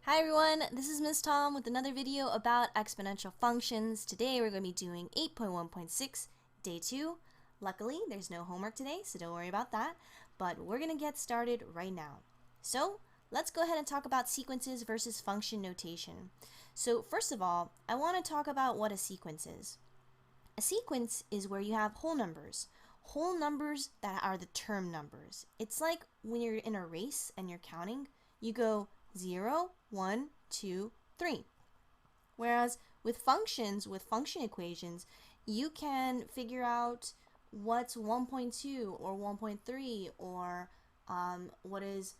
Hi everyone, this is Ms. Tom with another video about exponential functions. Today we're going to be doing 8.1.6, day 2. Luckily, there's no homework today, so don't worry about that, but we're going to get started right now. So, let's go ahead and talk about sequences versus function notation. So, first of all, I want to talk about what a sequence is. A sequence is where you have whole numbers that are the term numbers. It's like when you're in a race and you're counting, you go 0, 1, 2, 3. Whereas with functions, with function equations, you can figure out what's 1.2 or 1.3 or what is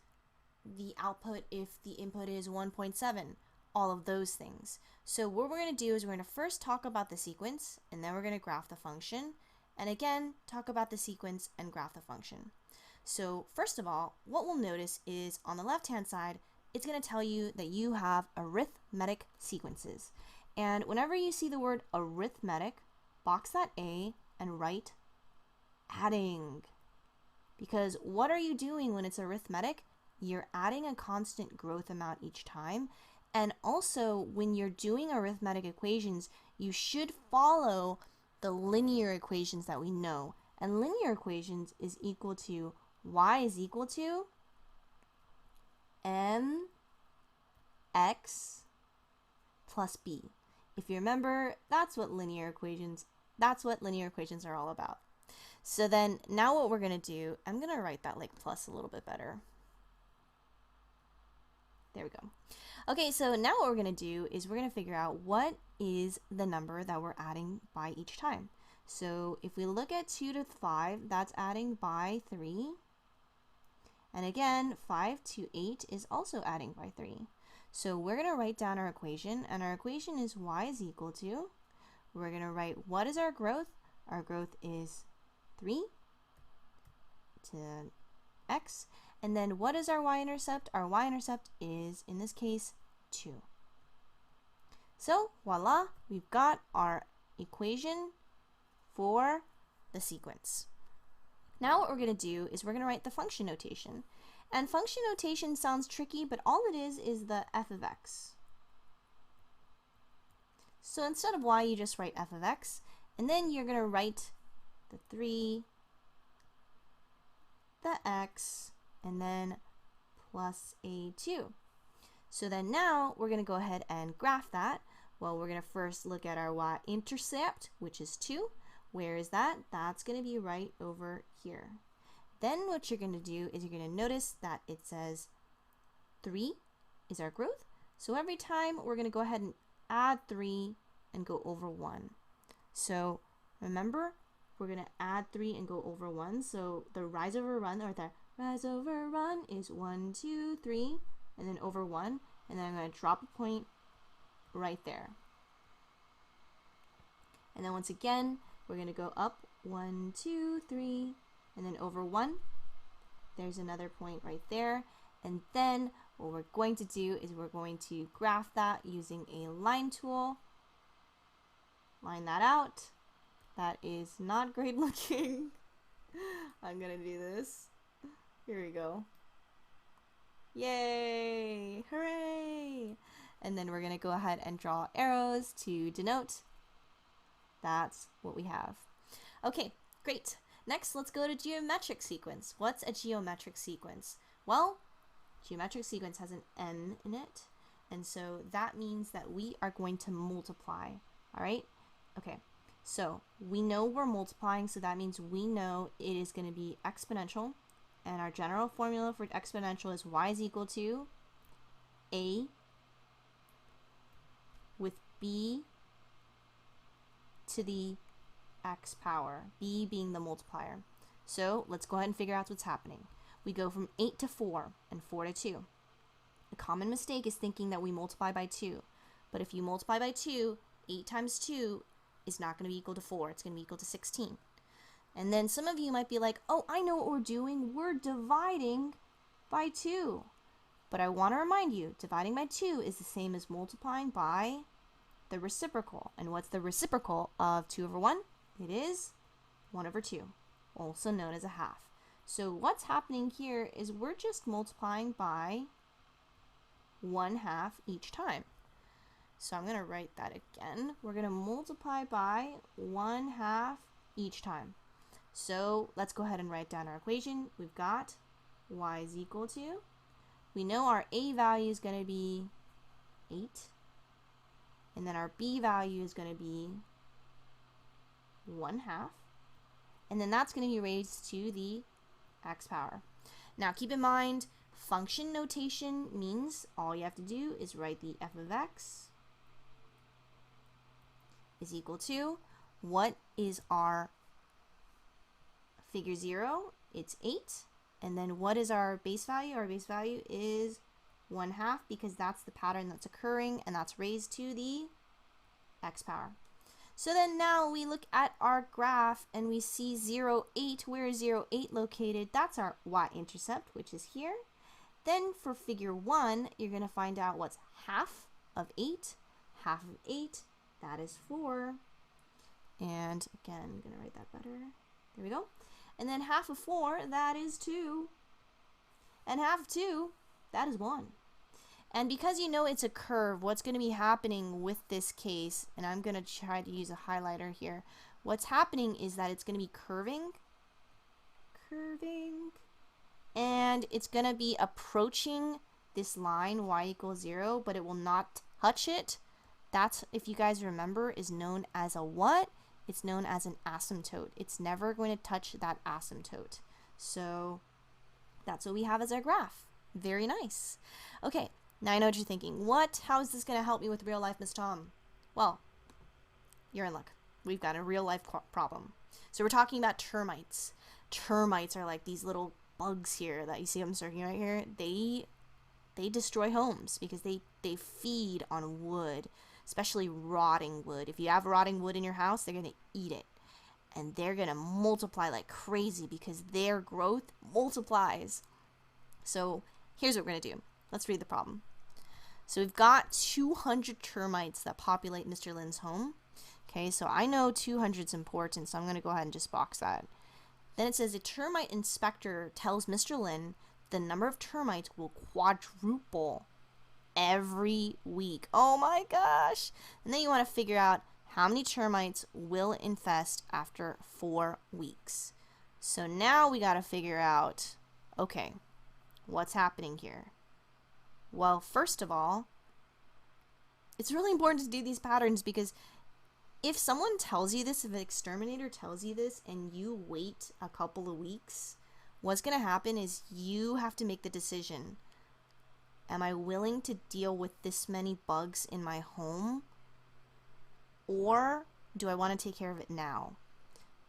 the output if the input is 1.7, all of those things. So what we're going to do is we're going to first talk about the sequence, and then we're going to graph the function, and again talk about the sequence and graph the function. So first of all, what we'll notice is on the left hand side, it's going to tell you that you have arithmetic sequences. And whenever you see the word arithmetic, box that A and write adding. Because what are you doing when it's arithmetic? You're adding a constant growth amount each time. And also, when you're doing arithmetic equations, you should follow the linear equations that we know. And linear equations is equal to y is equal to mx plus b. If you remember, that's what linear equations are all about. So then now what we're going to do, I'm going to write that like plus a little bit better. There we go. Okay, so now what we're going to do is we're going to figure out what is the number that we're adding by each time. So if we look at 2 to the 5, that's adding by 3. And again, 5 to 8 is also adding by 3. So we're going to write down our equation, and our equation is y is equal to, we're going to write what is our growth? Our growth is 3 to x. And then what is our y-intercept? Our y-intercept is, in this case, 2. So voila, we've got our equation for the sequence. Now what we're going to do is we're going to write the function notation. And function notation sounds tricky, but all it is the f of x. So instead of y, you just write f of x, and then you're going to write the 3, the x, and then plus a 2. So then now we're going to go ahead and graph that. Well, we're going to first look at our y-intercept, which is 2. Where is that? That's going to be right over here. Then what you're going to do is you're going to notice that it says 3 is our growth. So every time we're going to go ahead and add 3 and go over 1. So remember, we're going to add 3 and go over 1. So the rise over run, or the rise over run is 1, 2, 3, and then over 1. And then I'm going to drop a point right there. And then once again, we're going to go up 1, 2, 3, and then over 1. There's another point right there. And then what we're going to do is we're going to graph that using a line tool. Line that out. That is not great looking. I'm going to do this. Here we go. Yay! Hooray! And then we're going to go ahead and draw arrows to denote. That's what we have. Okay, great. Next, let's go to geometric sequence. What's a geometric sequence? Well, geometric sequence has an m in it, and so that means that we are going to multiply. All right? Okay, so we know we're multiplying, so that means we know it is going to be exponential, and our general formula for exponential is y is equal to a with b to the x power, b being the multiplier. So let's go ahead and figure out what's happening. We go from 8 to 4 and 4 to 2. A common mistake is thinking that we multiply by 2. But if you multiply by 2, 8 times 2 is not going to be equal to 4. It's going to be equal to 16. And then some of you might be like, oh, I know what we're doing. We're dividing by 2. But I want to remind you, dividing by 2 is the same as multiplying by the reciprocal. And what's the reciprocal of 2 over 1? It is 1 over 2, also known as a half. So what's happening here is we're just multiplying by 1/2 each time. So I'm going to write that again. We're going to multiply by 1/2 each time. So let's go ahead and write down our equation. We've got y is equal to, we know our a value is going to be 8, and then our b value is going to be 1/2, and then that's going to be raised to the x power. Now keep in mind, function notation means all you have to do is write the f of x is equal to, what is our figure 0? It's 8. And then what is our base value? Our base value is 1/2 because that's the pattern that's occurring, and that's raised to the x power. So then now we look at our graph and we see 0, 8. Where is 0, 8 located? That's our y-intercept, which is here. Then for figure 1, you're going to find out what's half of 8. Half of 8, that is 4. And again, I'm going to write that better. There we go. And then half of 4, that is 2. And half of 2, that is 1. And because you know it's a curve, what's going to be happening with this case, and I'm going to try to use a highlighter here, what's happening is that it's going to be curving, and it's going to be approaching this line, y equals 0, but it will not touch it. That's, if you guys remember, is known as a what? It's known as an asymptote. It's never going to touch that asymptote. So that's what we have as our graph. Very nice. Okay, now I know what you're thinking. What? How is this going to help me with real life, Miss Tom? Well, you're in luck. We've got a real life problem. So we're talking about termites. Termites are like these little bugs here that you see them circling right here. They destroy homes because they feed on wood, especially rotting wood. If you have rotting wood in your house, they're going to eat it. And they're going to multiply like crazy because their growth multiplies. So here's what we're going to do. Let's read the problem. So we've got 200 termites that populate Mr. Lin's home. Okay, so I know 200 is important, so I'm going to go ahead and just box that. Then it says a termite inspector tells Mr. Lin the number of termites will quadruple every week. Oh my gosh! And then you want to figure out how many termites will infest after 4 weeks. So now we got to figure out, okay, what's happening here? Well, first of all, it's really important to do these patterns because if someone tells you this, if an exterminator tells you this and you wait a couple of weeks, what's going to happen is you have to make the decision. Am I willing to deal with this many bugs in my home? Or do I want to take care of it now?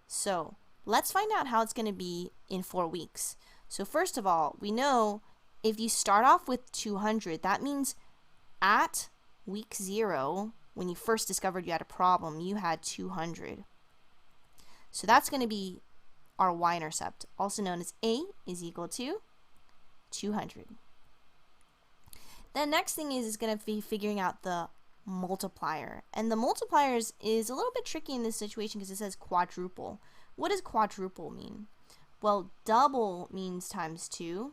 So let's find out how it's going to be in 4 weeks. So first of all, we know if you start off with 200, that means at week 0, when you first discovered you had a problem, you had 200. So that's going to be our y-intercept, also known as a is equal to 200. The next thing is going to be figuring out the multiplier. And the multipliers is a little bit tricky in this situation because it says quadruple. What does quadruple mean? Well, double means times 2,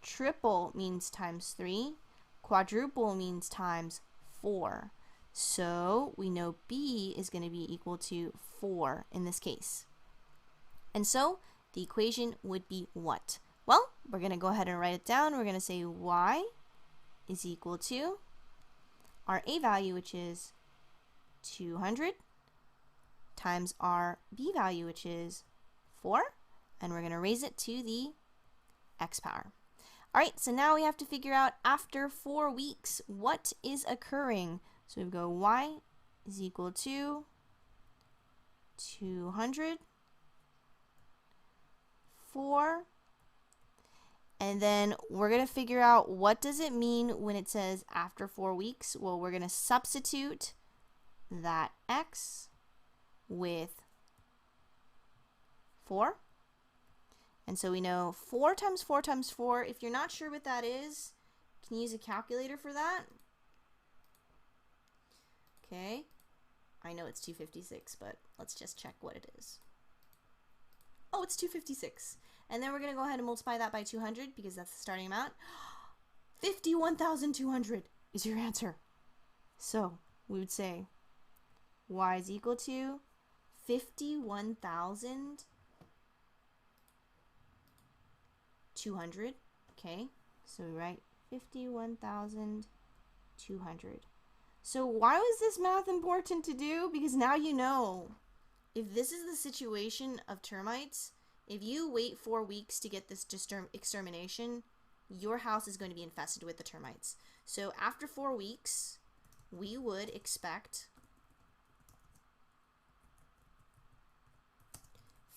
triple means times 3, quadruple means times 4. So we know b is going to be equal to 4 in this case. And so the equation would be what? Well, we're going to go ahead and write it down. We're going to say y is equal to our a value, which is 200, times our b value, which is 4, and we're going to raise it to the x power. All right, so now we have to figure out after 4 weeks, what is occurring? So we go y is equal to 200, 4, and then we're going to figure out what does it mean when it says after 4 weeks. Well, we're going to substitute that x with 4. And so we know 4 times 4 times 4. If you're not sure what that is, you can use a calculator for that. Okay, I know it's 256, but let's just check what it is. Oh, it's 256. And then we're going to go ahead and multiply that by 200 because that's the starting amount. 51,200 is your answer. So we would say y is equal to 51,200. Okay, so we write 51,200. So why was this math important to do? Because now you know. If this is the situation of termites, if you wait 4 weeks to get this extermination, your house is going to be infested with the termites. So after 4 weeks, we would expect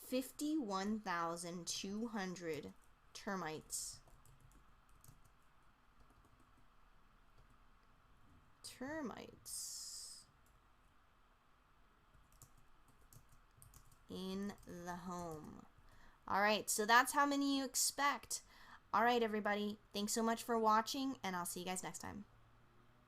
51,200 termites. In the home. All right, so that's how many you expect. All right, everybody, thanks so much for watching, and I'll see you guys next time.